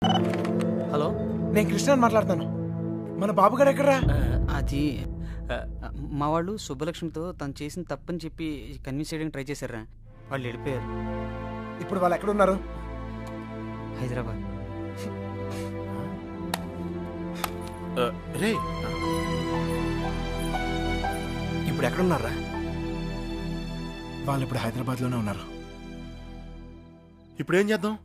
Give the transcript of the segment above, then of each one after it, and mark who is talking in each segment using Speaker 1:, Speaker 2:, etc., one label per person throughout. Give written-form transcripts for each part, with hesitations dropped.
Speaker 1: Hello,
Speaker 2: నేను కృష్ణని మాట్లాడతాను. మన బాబుగాడు ఎక్కడరా?
Speaker 1: అది మా వాళ్ళు సుబ్బలక్ష్మితో తను చేసిన తప్పని చెప్పి కన్విన్స్ చేయడానికి ట్రై చేశారా. వాళ్ళు వెళ్ళిపోయారు.
Speaker 2: ఇప్పుడు వాళ్ళు ఎక్కడున్నారు?
Speaker 1: హైదరాబాద్.
Speaker 3: రే,
Speaker 2: ఇప్పుడు ఎక్కడున్నారా? వాళ్ళు ఇప్పుడు హైదరాబాద్లోనే ఉన్నారు.
Speaker 3: ఇప్పుడు ఏం చేద్దాం?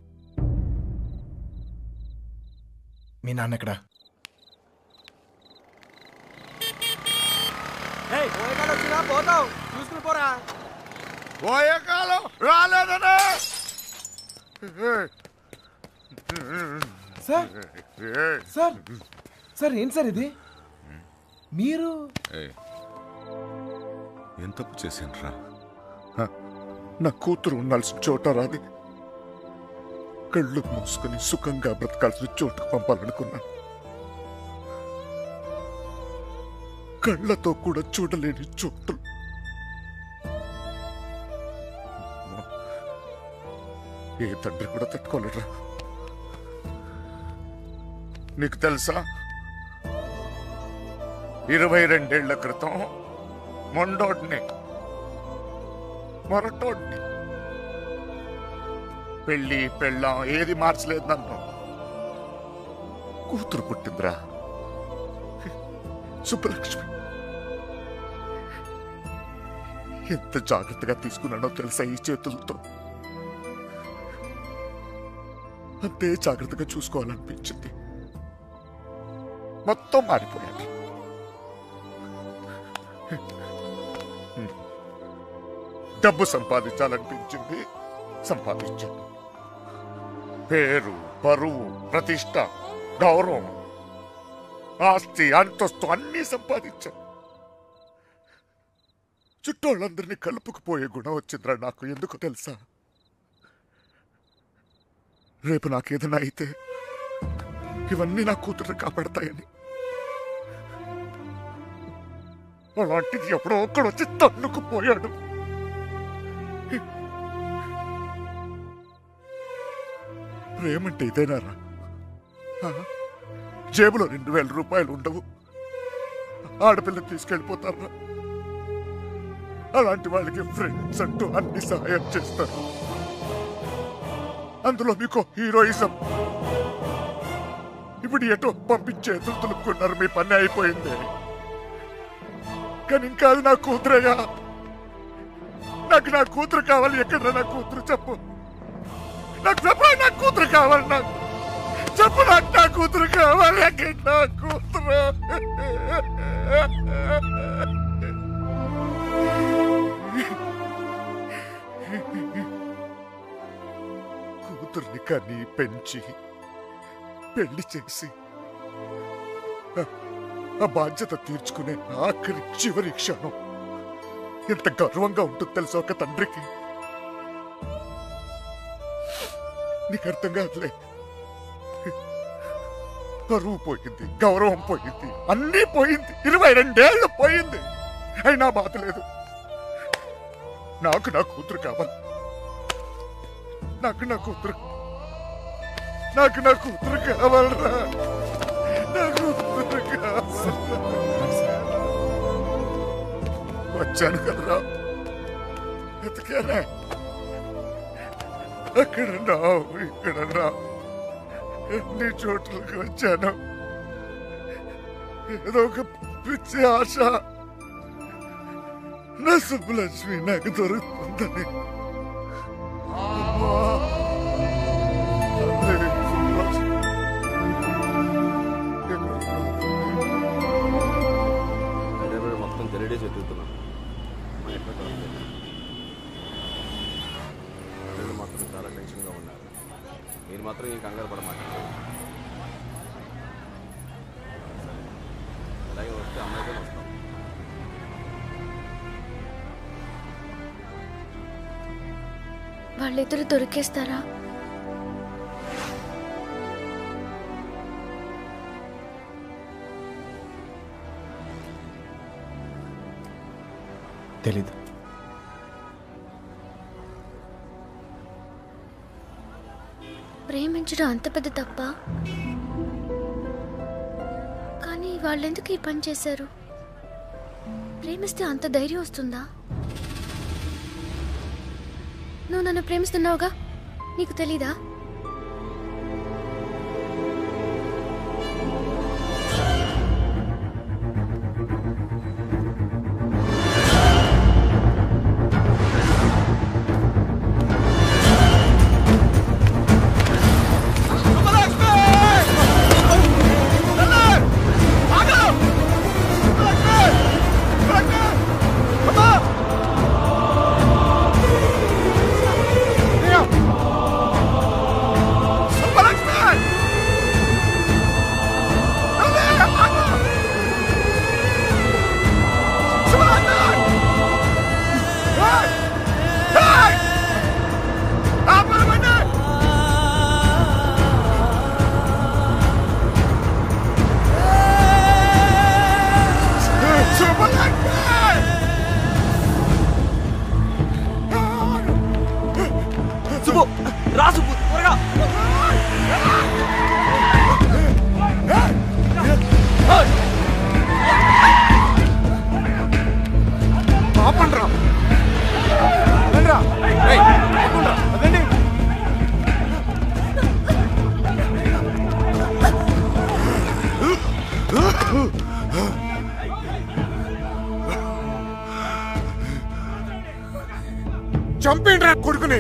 Speaker 2: మీ నాన్న ఎక్కడా?
Speaker 4: పోతావు చూసుకుని పోరా.
Speaker 3: పోయే కాలం రాలేదనే.
Speaker 2: సార్ సార్ సార్ ఏంటి సార్ ఇది? మీరు
Speaker 5: ఏం తప్పు చేశానురా? నా కూతురు ఉండాల్సిన చోట రాది కళ్ళు మూసుకొని సుఖంగా బ్రతకాల్సిన చోటుకు పంపాలనుకున్నాను. కళ్ళతో కూడా చూడలేని చోటులు. ఏ తండ్రి కూడా తట్టుకోలేరా. నీకు తెలుసా, 22 క్రితం మొండోడ్ని మొరటోడ్ని పెళ్ళి పెళ్ళాం ఏది మార్చలేదు నన్ను. కూతురు పుట్టిందిరా, సుబ్బలక్ష్మి. ఎంత జాగ్రత్తగా తీసుకున్నానో తెలుసా ఈ చేతులతో. అంతే జాగ్రత్తగా చూసుకోవాలనిపించింది. మొత్తం మారిపోయాడు. డబ్బు సంపాదించాలనిపించింది, సంపాదించాను. పేరు, పరువు, ప్రతిష్ట, గౌరవం, ఆస్తి, అంతస్తు అన్నీ సంపాదించాను. చుట్టోళ్ళందరినీ కలుపుకుపోయే గుణం వచ్చిందిరా నాకు. ఎందుకు తెలుసా? రేపు నాకేదైనా అయితే ఇవన్నీ నా కూతురు కాపాడతాయని. అలాంటిది ఎప్పుడో ఒక్కడొచ్చి తన్నుకుపోయాడు. ప్రేమంటే ఇదేనారా? జేబులో 2000 రూపాయలు ఉండవు, ఆడపిల్లని తీసుకెళ్ళిపోతారా? అలాంటి వాళ్ళకి ఫ్రెండ్స్ అంటూ అన్ని సహాయం చేస్తారు. అందులో మీకు హీరోయిజం. ఇప్పుడు ఎటో పంపించే తులుపుకున్నారు. మీ పని అయిపోయింది. కానీ ఇంకా అది నా కూతురేగా. నాకు నా కూతురు కావాలి. ఎక్కడ నా కూతురు? చెప్పు నాకు. చెప్పు, నా కూతురు కావాలి. నాకు చెప్పు, నాకు నా కూతురు కావాలి. ఎక్కడ నా కూతురు? కూతుర్ని కని పెంచి పెళ్లి చేసి ఆ బాధ్యత తీర్చుకునే ఆఖరి చివరి క్షణం ఎంత గర్వంగా ఉంటుంది తెలుసా ఒక తండ్రికి. నీకు అర్థం కాదులే. పరువు పోయింది, గౌరవం పోయింది, అన్నీ పోయింది. 22 ఏళ్ళు పోయింది. అయినా బాధ లేదు. నాకు నా కూతురు కావాలి. నాకు నా కూతురు కావాలరా. నా కూతురు కావాలి. వచ్చాను కదరా, ఎతికానే. అక్కడన్నా ఇక్కడన్నా ఎన్ని చోట్లకి వచ్చాను. ఏదో ఒక పిచ్చి ఆశ, నా సుబ్బలక్ష్మి నాకు దొరుకుతుందని.
Speaker 6: మొత్తం గరిడే చదువుతున్నాను. మాత్రం చాలా టెన్షన్గా ఉన్నారు. మీరు మాత్రం ఈ కంగారు పడమాకండి. అలాగే వస్తే అమ్మాయితో వస్తాం.
Speaker 7: వాళ్ళిద్దరు దొరికేస్తారా?
Speaker 2: తెలీదు.
Speaker 7: ప్రేమించి ప్రేమించడం అంత పెద్ద తప్ప? కానీ వాళ్ళెందుకు ఈ పని చేశారు? ప్రేమిస్తే అంత ధైర్యం వస్తుందా? నువ్వు నన్ను ప్రేమిస్తున్నావుగా, నీకు తెలీదా?
Speaker 5: చంపేండ్రా కొడుకుని.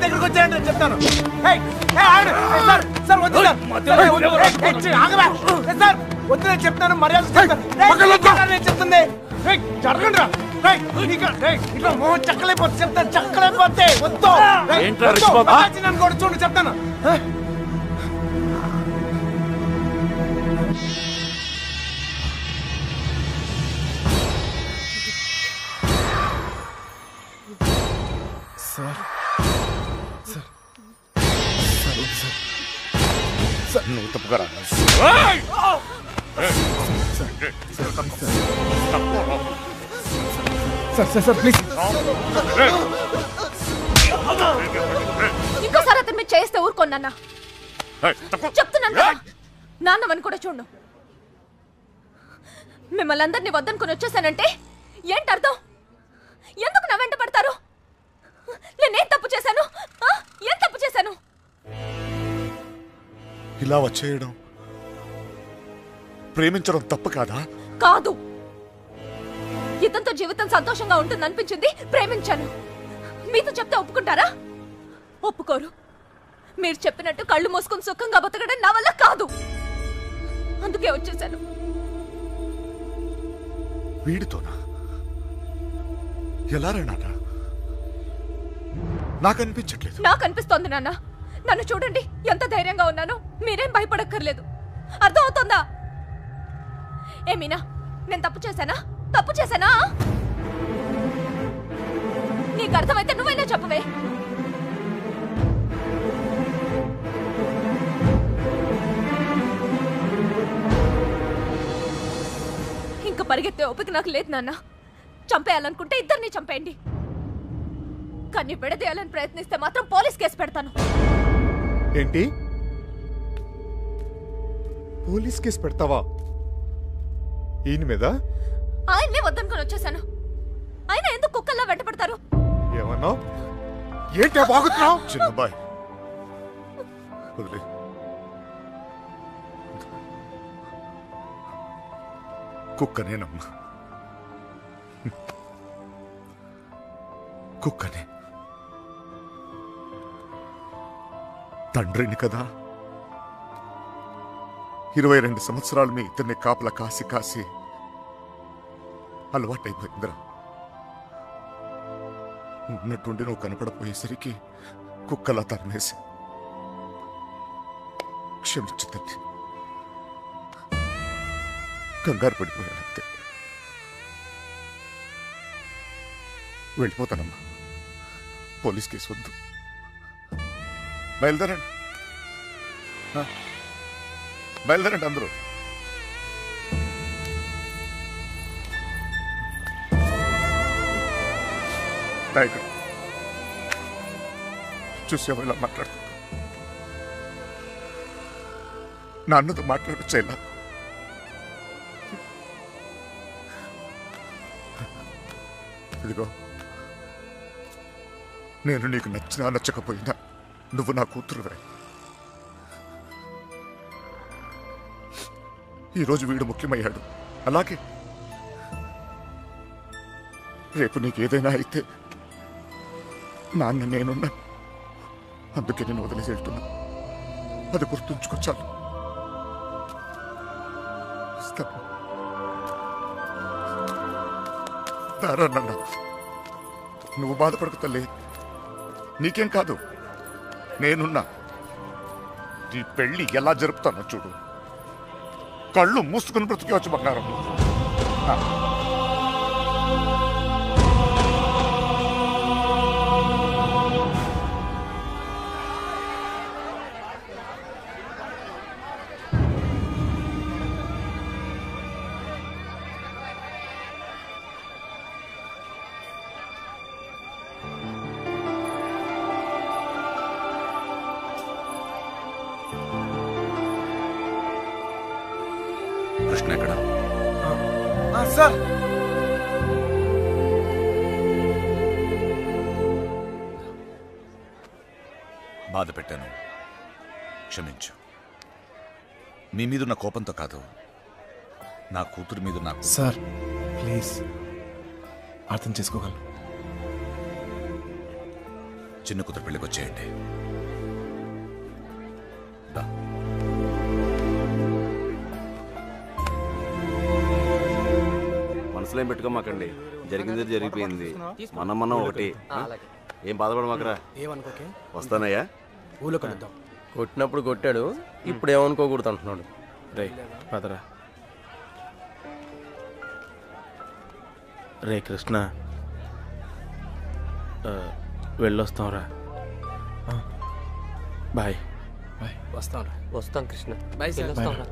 Speaker 4: దగ్గరకు వచ్చాయండి చెప్తాను. సార్ వద్దు, నేను చెప్తాను, మర్యాద చెప్తుంది. జరగండి రా, ఇట్లా మోహన్ చక్కలైపోతే చెప్తాను, చక్కలైపోతే వద్దు నన్ను కూడా చూడండి చెప్తాను.
Speaker 5: నువ్వు తప్పుకరా.
Speaker 2: Sir please.
Speaker 7: ఇంకోసారి అతను మీరు చేస్తే ఊరుకోన్నా, చెప్తున్నాను కదా. నాన్నవని కూడా చూడు. మిమ్మల్ని అందరినీ వద్దనుకుని వచ్చేసానంటే ఏంటి అర్థం? ఎందుకు నా వెంట పడతారు? నేనేం తప్పు చేశాను? ఏం తప్పు చేశాను?
Speaker 5: ఇలా వచ్చేయడం, ప్రేమించడం తప్పు కాదా?
Speaker 7: కాదు. ఇతనితో జీవితం సంతోషంగా ఉంటుంది అనిపించింది, ప్రేమించాను. మీతో చెప్తే ఒప్పుకుంటారా? ఒప్పుకోరు. మీరు చెప్పినట్టు కళ్ళు మూసుకుని సుఖంగా బతకడం నా వల్ల కాదు. అందుకే వచ్చేసాను.
Speaker 5: వీడితోనా? ఎలా రా నాన్న? నాకు అనిపించట్లేదు.
Speaker 7: నాకు అనిపిస్తోంది నాన్న. నన్ను చూడండి, ఎంత ధైర్యంగా ఉన్నాను. మీరేం భయపడక్కర్లేదు. అర్థం అవుతుందా? ఏమీనా, నేను తప్పు చేశానా? తప్పు చేశానా? నీకు అర్థమైతే నువ్వైనా చెప్పవే. ఇంకా పరిగెత్తే ఓపిక నాకు లేదు నాన్న. చంపేయాలనుకుంటే ఇద్దరిని చంపేయండి. కానీ విడదీయాలని ప్రయత్నిస్తే మాత్రం పోలీస్ కేసు పెడతాను.
Speaker 5: ఏంటి? పోలీస్ కేసు పెడతావా? ఈయన మీద?
Speaker 7: ఆయన్నే వద్దనుకొని వచ్చేసాను. ఆయన ఎందుకు కుక్కల్లా వెంటపడతారు?
Speaker 5: ఏమన్నా? ఏంటి బాగుతున్నావు? చిన్నబాయ్ వదిలే. కుక్కనేనమ్మా, కుక్కనే. తండ్రిని కదా, 22 సంవత్సరాలు మీ ఇద్దరిని కాపలా కాసి కాసి అలవాటైపోయిందిరా. ఉన్నట్టుండి నువ్వు కనపడపోయేసరికి కుక్కలా తరిమేసి. క్షమించు తల్లి. కంగారు పడిపోయాను అంతే. వెళ్ళిపోతానమ్మా. పోలీస్ కేసు వద్దు. బయలుదేరండి, బయలుదేరండి అందరూ. నాయకుడు చూసావు ఇలా మాట్లాడుతుంటా. నాన్నతో మాట్లాడొచ్చేలా. ఇదిగో, నేను నీకు నచ్చినా నచ్చకపోయినా నువ్వు నా కూతురువే. ఈరోజు వీడు ముఖ్యమయ్యాడు, అలాగే రేపు నీకు ఏదైనా అయితే నాన్న నేనున్నా. అందుకే నేను వదిలేసి వెళ్తున్నా. అది గుర్తుంచుకో చాలు. నాన్న, నువ్వు బాధపడకు తల్లి. నీకేం కాదు, నేనున్నా. నీ పెళ్లి ఎలా జరుపుతానో చూడు. కళ్ళు మూసుకుని బ్రతికి వచ్చి బంగారం.
Speaker 3: కృష్ణ ఎక్కడ?
Speaker 2: సార్,
Speaker 3: బాధ పెట్టాను, క్షమించు. నీ మీదున్న కోపంతో కాదు, నా కూతురు మీద నాకు.
Speaker 2: సార్ ప్లీజ్ అర్థం చేసుకోగలను.
Speaker 3: చిన్న కూతురు పెళ్ళికి వచ్చేయండి.
Speaker 6: మనసులో ఏం పెట్టుకోమాకండి, జరిగింది జరిగిపోయింది. మనం ఒకటి. ఏం బాధపడమాకరా.
Speaker 4: ఏమనుకోకే,
Speaker 6: వస్తానయ్యా.
Speaker 4: ఊళ్ళో కలుద్దాం.
Speaker 8: కొట్టినప్పుడు కొట్టాడు, ఇప్పుడు ఏమనుకోకూడదు అంటున్నాడు. రే పదరా. రే కృష్ణ, వెళ్ళొస్తాంరా. బాయ్.
Speaker 4: వస్తాం రా.
Speaker 8: వస్తాం కృష్ణ.
Speaker 4: Bye sir.
Speaker 8: వెళ్ళొస్తాంరా.